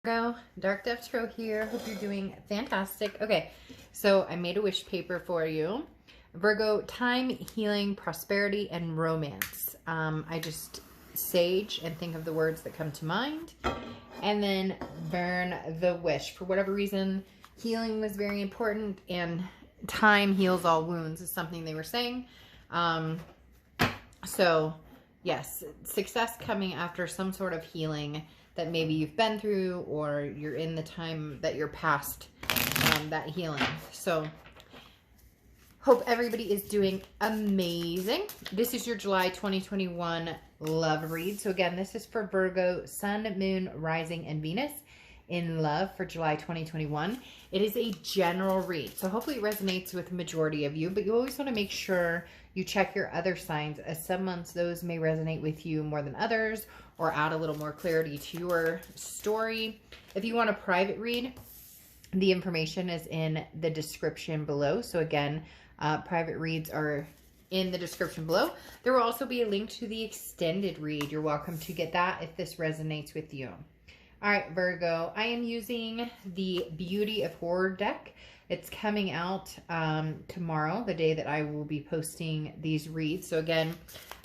Virgo, Dark Dove Tarot here. Hope you're doing fantastic. Okay, so I made a wish paper for you. Virgo, time, healing, prosperity, and romance. I just sage and think of the words that come to mind and then burn the wish. For whatever reason, healing was very important and time heals all wounds is something they were saying. So yes, success coming after some sort of healing that maybe you've been through or you're in the time that you're past that healing. So hope everybody is doing amazing. This is your July 2021 love read. So again, this is for Virgo, Sun, Moon, Rising, and Venus in love for July 2021. It is a general read, so hopefully it resonates with the majority of you, but you always want to make sure you check your other signs, as some months those may resonate with you more than others or add a little more clarity to your story. If you want a private read, the information is in the description below. So again, private reads are in the description below. There will also be a link to the extended read. You're welcome to get that if this resonates with you. All right, Virgo, I am using the Beauty of Horror deck. It's coming out tomorrow, the day that I will be posting these reads. So again,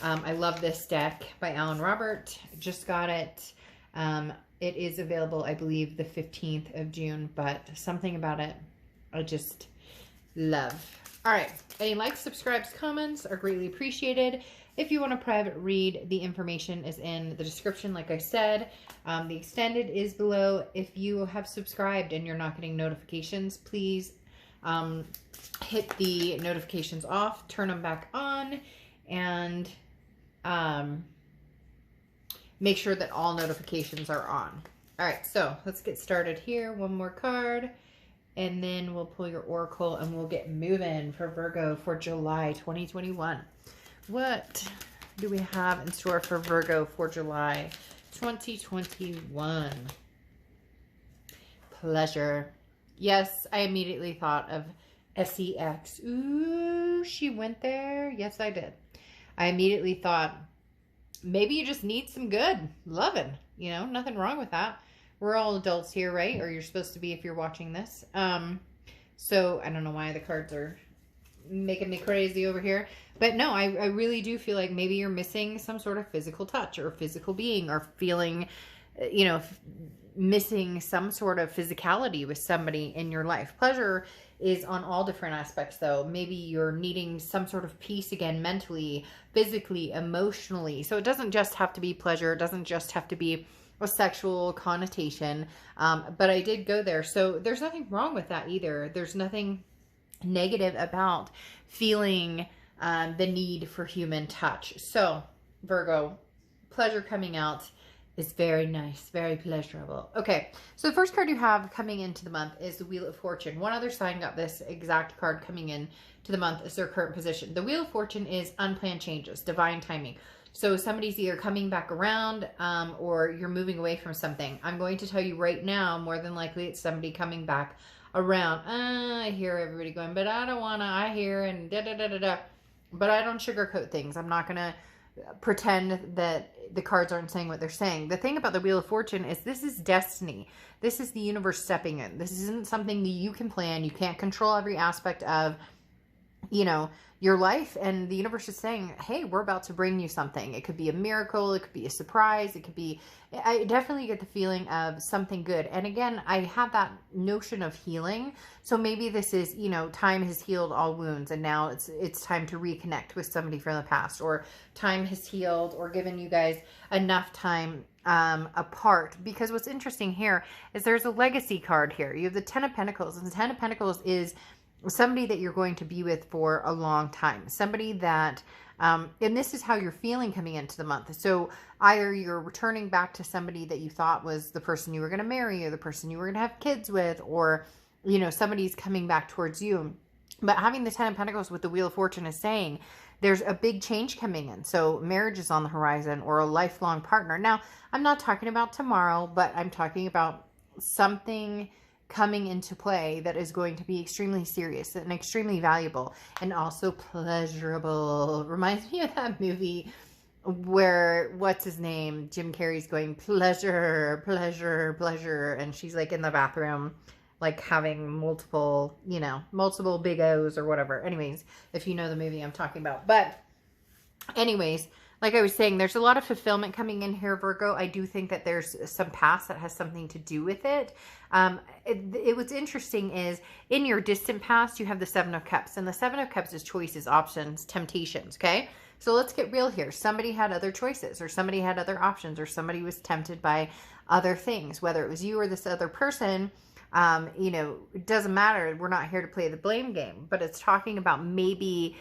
I love this deck by Alan Robert. Just got it. It is available, I believe, the 15th of June, but something about it I just love. All right, any likes, subscribes, comments are greatly appreciated. If you want a private read, the information is in the description, like I said. The extended is below. If you have subscribed and you're not getting notifications, please hit the notifications off, turn them back on, and make sure that all notifications are on. All right, so let's get started here. One more card, and then we'll pull your oracle and we'll get moving for Virgo for July 2021. What do we have in store for Virgo for July 2021? Pleasure. Yes, I immediately thought of sex. Ooh, she went there. Yes, I did. I immediately thought, maybe you just need some good loving. You know, nothing wrong with that. We're all adults here, right? Or you're supposed to be if you're watching this. So I don't know why the cards are making me crazy over here. But no, I really do feel like maybe you're missing some sort of physical touch or physical being, or feeling, you know, missing some sort of physicality with somebody in your life. Pleasure is on all different aspects, though. Maybe you're needing some sort of peace again, mentally, physically, emotionally. So it doesn't just have to be pleasure. It doesn't just have to be a sexual connotation. But I did go there. So there's nothing wrong with that either. There's nothing negative about feeling the need for human touch. So Virgo, pleasure coming out is very nice, very pleasurable. Okay, so the first card you have coming into the month is the Wheel of Fortune. One other sign got this exact card coming in to the month as their current position. The Wheel of Fortune is unplanned changes, divine timing. So somebody's either coming back around or you're moving away from something. I'm going to tell you right now, more than likely it's somebody coming back around. I hear everybody going, but I don't want to, I hear, and da-da-da-da-da. But I don't sugarcoat things. I'm not going to pretend that the cards aren't saying what they're saying. The thing about the Wheel of Fortune is this is destiny. This is the universe stepping in. This isn't something that you can plan. You can't control every aspect of, you know, your life, and the universe is saying, hey, we're about to bring you something. It could be a miracle. It could be a surprise. It could be, I definitely get the feeling of something good. And again, I have that notion of healing. So maybe this is, you know, time has healed all wounds and now it's time to reconnect with somebody from the past, or time has healed or given you guys enough time apart. Because what's interesting here is there's a legacy card here. You have the Ten of Pentacles, and the Ten of Pentacles is somebody that you're going to be with for a long time. Somebody that, and this is how you're feeling coming into the month. So either you're returning back to somebody that you thought was the person you were going to marry, or the person you were going to have kids with, or, you know, somebody's coming back towards you. But having the Ten of Pentacles with the Wheel of Fortune is saying there's a big change coming in. So marriage is on the horizon, or a lifelong partner. Now, I'm not talking about tomorrow, but I'm talking about something coming into play that is going to be extremely serious and extremely valuable and also pleasurable. Reminds me of that movie where, what's his name? Jim Carrey's going, pleasure, pleasure, pleasure. And she's like in the bathroom, like having multiple, you know, multiple big O's or whatever. Anyways, if you know the movie I'm talking about. But anyways, like I was saying, there's a lot of fulfillment coming in here, Virgo. I do think that there's some past that has something to do with it. What's interesting is in your distant past, you have the Seven of Cups. And the Seven of Cups is choices, options, temptations, okay? So let's get real here. Somebody had other choices, or somebody had other options, or somebody was tempted by other things, whether it was you or this other person. You know, it doesn't matter. We're not here to play the blame game, but it's talking about maybe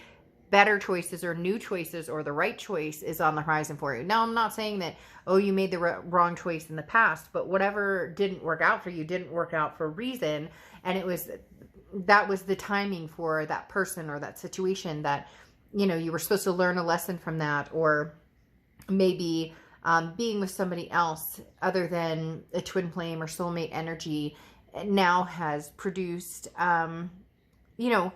better choices or new choices, or the right choice is on the horizon for you. Now, I'm not saying that, oh, you made the wrong choice in the past, but whatever didn't work out for you didn't work out for a reason. And that was the timing for that person or that situation that, you know, you were supposed to learn a lesson from that, or maybe being with somebody else other than a twin flame or soulmate energy now has produced, you know,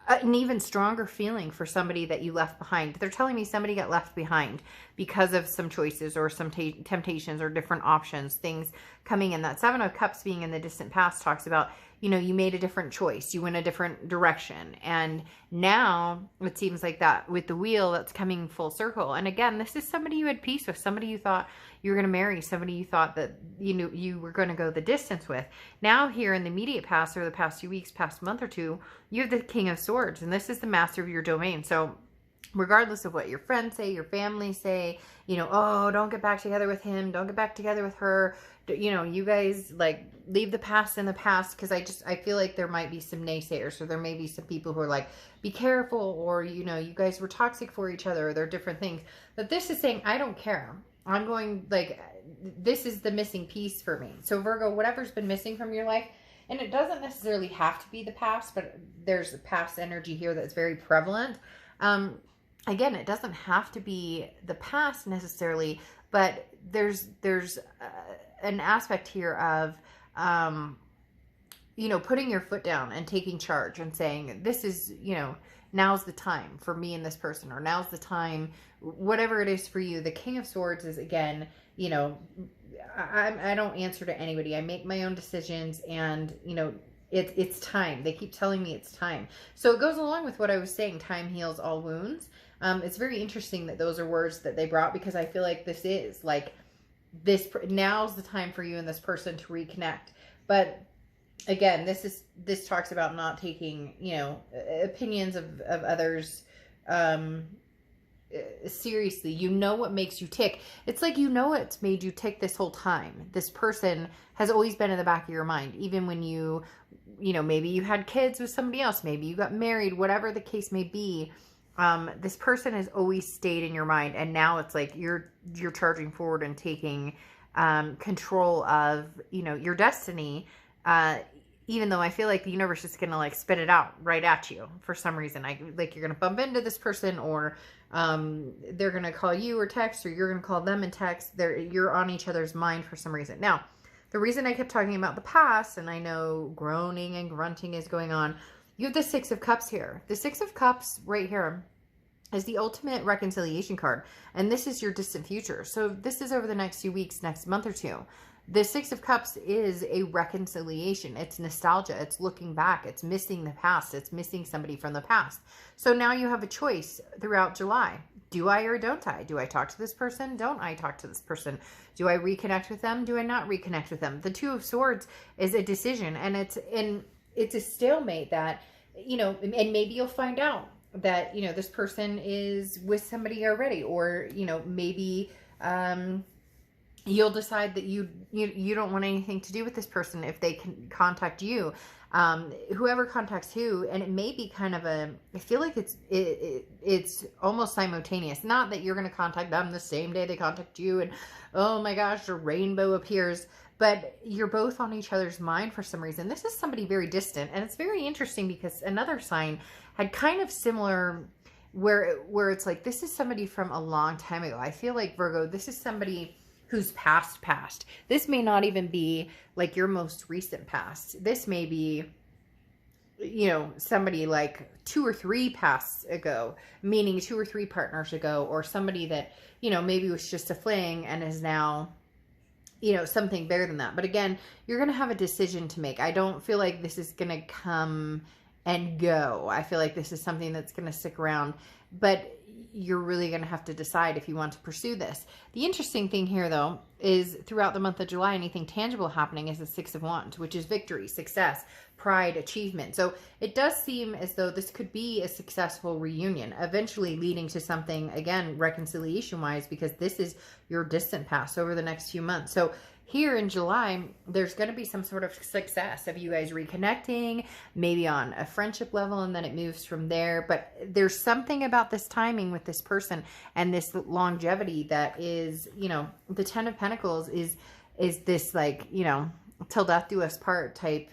an even stronger feeling for somebody that you left behind. They're telling me somebody got left behind because of some choices or some temptations or different options, things coming in. That Seven of Cups being in the distant past talks about, you know, you made a different choice. You went a different direction. And now it seems like that with the wheel, that's coming full circle. And again, this is somebody you had peace with, somebody you thought you were going to marry, somebody you thought that, you know, you were going to go the distance with. Now here in the immediate past, or the past few weeks, past month or two, you have the King of Swords, and this is the master of your domain. So regardless of what your friends say, your family say, you know, oh, don't get back together with him, don't get back together with her, you know, you guys, like, leave the past in the past, because I feel like there might be some naysayers, or there may be some people who are like, be careful, or, you know, you guys were toxic for each other, or there are different things. But this is saying, I don't care. I'm going, like, this is the missing piece for me. So Virgo, whatever's been missing from your life, and it doesn't necessarily have to be the past, but there's a past energy here that's very prevalent. Again, it doesn't have to be the past necessarily, but there's an aspect here of, you know, putting your foot down and taking charge and saying, this is, you know, now's the time for me and this person, or now's the time, whatever it is for you. The King of Swords is, again, you know, I don't answer to anybody. I make my own decisions, and, you know, it's time. They keep telling me it's time. So it goes along with what I was saying, time heals all wounds. It's very interesting that those are words that they brought, because I feel like this is like this, now's the time for you and this person to reconnect. But again, this talks about not taking, you know, opinions of others seriously. You know what makes you tick. It's like, you know, what's made you tick this whole time. This person has always been in the back of your mind, even when you know, maybe you had kids with somebody else, maybe you got married, whatever the case may be. This person has always stayed in your mind, and now it's like you're charging forward and taking control of, you know, your destiny. Even though I feel like the universe is going to, like, spit it out right at you for some reason. Like, you're going to bump into this person, or they're going to call you or text, or you're going to call them and text. You're on each other's mind for some reason. Now, the reason I kept talking about the past, and I know groaning and grunting is going on, you have the Six of Cups here. The Six of Cups right here is the ultimate reconciliation card. And this is your distant future. So this is over the next few weeks, next month or two. The Six of Cups is a reconciliation. It's nostalgia. It's looking back. It's missing the past. It's missing somebody from the past. So now you have a choice throughout July. Do I or don't I? Do I talk to this person? Don't I talk to this person? Do I reconnect with them? Do I not reconnect with them? The Two of Swords is a decision, and it's a stalemate that, you know, and maybe you'll find out that, you know, this person is with somebody already, or, you know, maybe you'll decide that you don't want anything to do with this person if they can contact you. Whoever contacts who, and it may be kind of I feel like it's almost simultaneous. Not that you're going to contact them the same day they contact you, and oh my gosh, a rainbow appears, but you're both on each other's mind for some reason. This is somebody very distant, and it's very interesting because another sign had kind of similar, where it's like, this is somebody from a long time ago. I feel like, Virgo, this is somebody who's past. This may not even be like your most recent past. This may be you know, somebody like 2 or 3 pasts ago, meaning 2 or 3 partners ago, or somebody that, you know, maybe was just a fling and is now, you know, something bigger than that. But again, you're going to have a decision to make. I don't feel like this is going to come and go. I feel like this is something that's going to stick around, but you're really going to have to decide if you want to pursue this. The interesting thing here, though, is throughout the month of July, anything tangible happening is the 6 of Wands, which is victory, success, pride, achievement. So it does seem as though this could be a successful reunion, eventually leading to something, again, reconciliation-wise, because this is your distant past over the next few months. So here in July, there's going to be some sort of success of you guys reconnecting, maybe on a friendship level, and then it moves from there. But there's something about this timing with this person and this longevity that is, you know, the 10 of Pentacles is this, like, you know, till death do us part type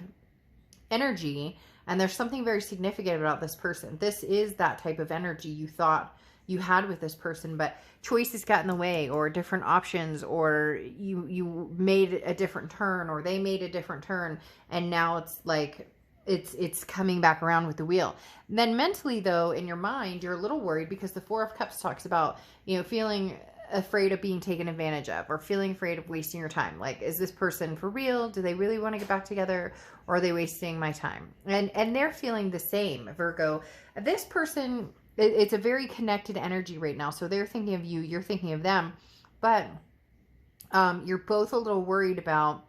energy. And there's something very significant about this person. This is that type of energy you thought you had with this person, but choices got in the way, or different options, or you made a different turn, or they made a different turn, and now it's like it's coming back around with the wheel. And then mentally, though, in your mind, you're a little worried because the 4 of Cups talks about, you know, feeling afraid of being taken advantage of, or feeling afraid of wasting your time. Like, is this person for real? Do they really want to get back together, or are they wasting my time? And they're feeling the same, Virgo. This person, it's a very connected energy right now. So they're thinking of you, you're thinking of them, but you're both a little worried about,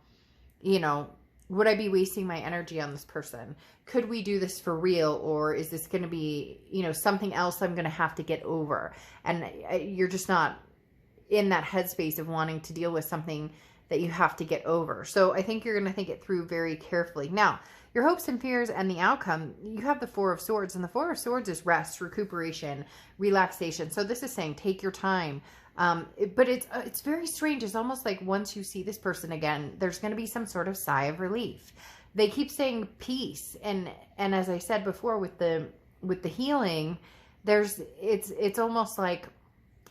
you know, would I be wasting my energy on this person? Could we do this for real? Or is this going to be, you know, something else I'm going to have to get over? And you're just not in that headspace of wanting to deal with something that you have to get over. So I think you're going to think it through very carefully. Now, your hopes and fears and the outcome, you have the 4 of Swords, and the 4 of Swords is rest, recuperation, relaxation. So this is saying take your time. But it's very strange. It's almost like once you see this person again, there's going to be some sort of sigh of relief. They keep saying peace, and as I said before, with the healing, it's almost like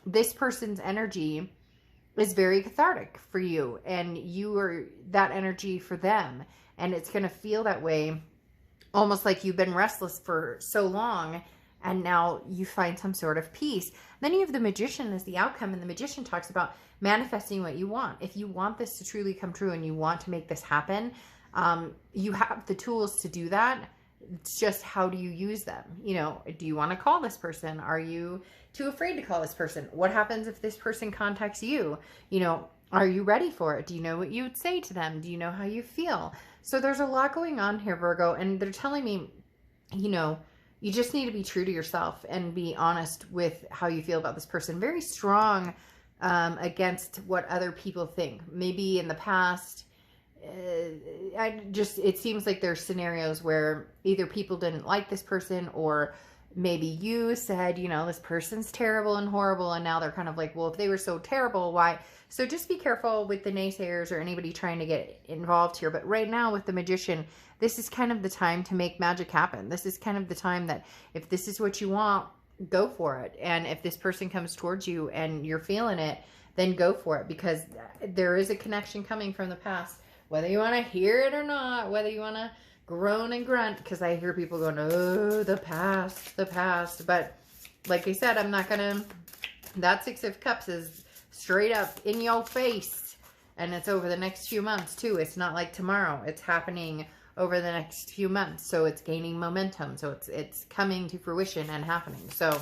this person's energy is very cathartic for you, and you are that energy for them. And it's going to feel that way, almost like you've been restless for so long, and now you find some sort of peace. Then you have the Magician as the outcome, and the Magician talks about manifesting what you want. If you want this to truly come true and you want to make this happen, you have the tools to do that. It's just, how do you use them? You know, do you want to call this person? Are you too afraid to call this person? What happens if this person contacts you? You know, are you ready for it? Do you know what you would say to them? Do you know how you feel? So there's a lot going on here, Virgo, and they're telling me, you know, you just need to be true to yourself and be honest with how you feel about this person. Very strong against what other people think. Maybe in the past, it seems like there's scenarios where either people didn't like this person, or maybe you said, you know, this person's terrible and horrible, and now they're kind of like, well, if they were so terrible, why? So just be careful with the naysayers or anybody trying to get involved here. But right now with the Magician, this is kind of the time to make magic happen. This is kind of the time that if this is what you want, go for it. And if this person comes towards you and you're feeling it, then go for it, because there is a connection coming from the past. Whether you want to hear it or not, whether you want to groan and grunt, because I hear people going, oh, the past, the past. But like I said, I'm not going to, that 6 of Cups is straight up in your face. And it's over the next few months too. It's not like tomorrow. It's happening over the next few months. So it's gaining momentum. So it's coming to fruition and happening. So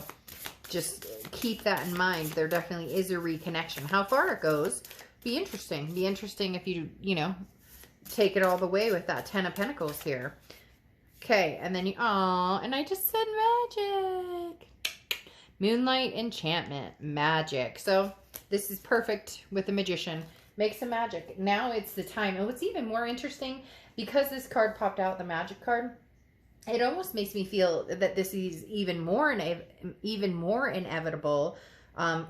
just keep that in mind. There definitely is a reconnection. How far it goes, be interesting. Be interesting if you know, take it all the way with that 10 of Pentacles here. Okay, and then and I just said magic. Moonlight enchantment, magic. So this is perfect with the Magician. Make some magic. Now it's the time. And what's even more interesting, because this card popped out, the magic card, it almost makes me feel that this is even more inevitable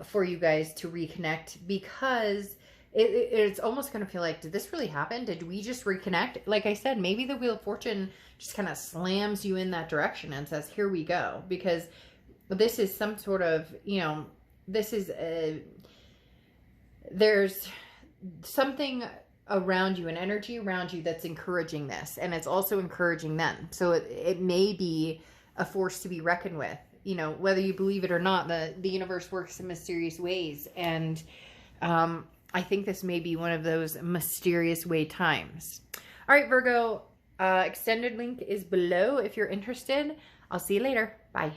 for you guys to reconnect, because it's almost going to feel like, did this really happen? Did we just reconnect? Like I said, maybe the Wheel of Fortune just kind of slams you in that direction and says, here we go. Because this is some sort of, you know, this is there's something around you, an energy around you that's encouraging this, and it's also encouraging them. So it may be a force to be reckoned with. You know, whether you believe it or not, the universe works in mysterious ways, and I think this may be one of those mysterious way times. All right, Virgo, extended link is below if you're interested. I'll see you later. Bye.